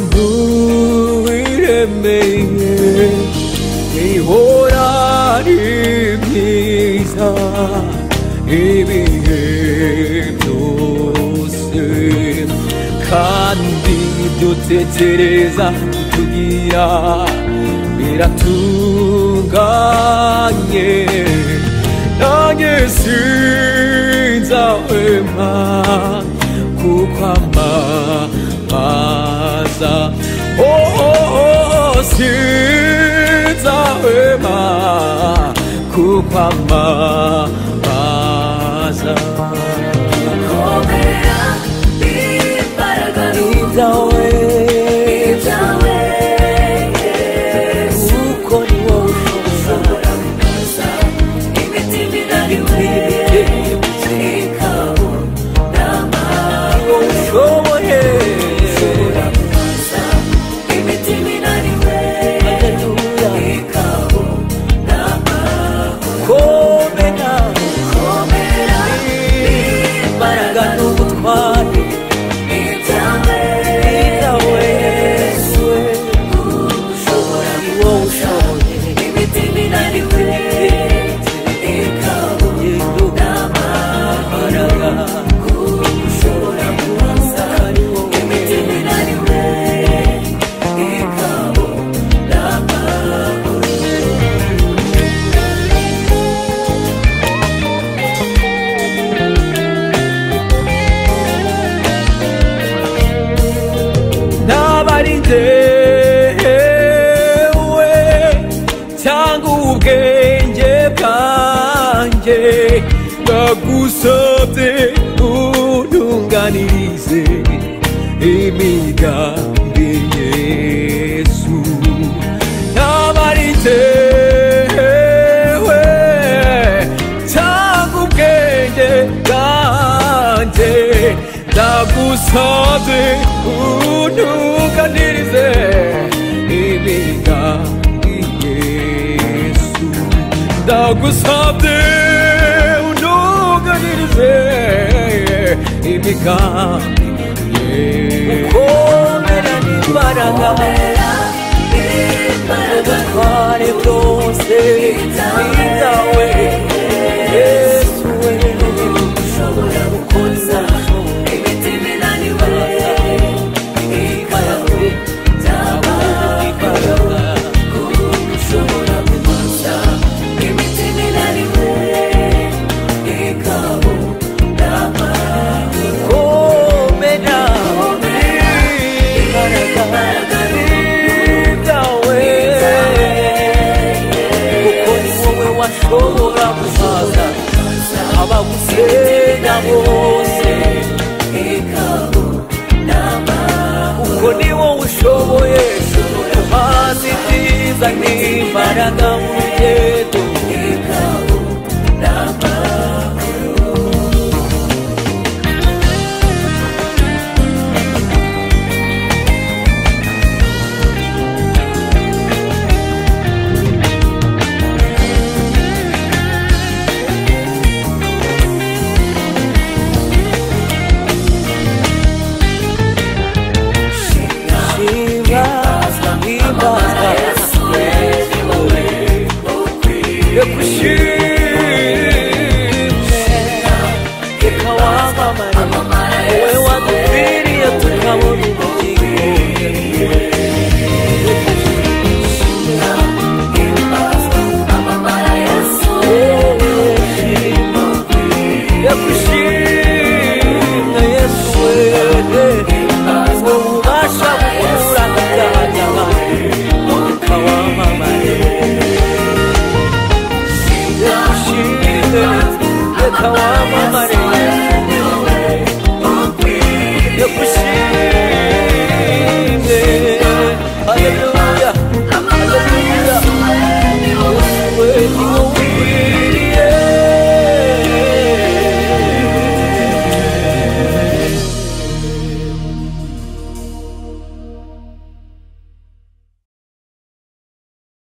umuntu wiremeye ihora ari myiza ibihe byose kandi dutekereza tugira biratunganye nanjye sinzahwema kukwamamaza sinzahwema kukwamamaza gukomera imbaraga ibyawe kuko ni wowe ushobora gukaza imitima inaniwe ikabunama wowe ushoboye gukaza imitima inaniwe ikabunama komera gukomera imbaraga n'ubutwari ibyawe Yesu ushobora ni wowe ushoboye imitima inaniwe ikabunama ushobora gukaza imitima inaniwe ikabunama ntabari njyewe cyangwa ubwenge bwanjye ndagusabye untunganirize imigambi Yesu ntabari njyewe cyangwa ubwenge bwanjye ndagusabye untunganirize imigambi Yesu ndagusabye untunganirize imigambi Yesu ukomera n'imbaraga ubutware bwose ibyawe Yesu we ushobora gukoza imitima inaniwe ushobora gukoza imitima inaniwe ikabunama komera imbaraga ibyawe kuko ni wowe washobora gusaza abagusenga bose kuko ni wowe ushoboye mazi byiza n'imbaraga mu rugendo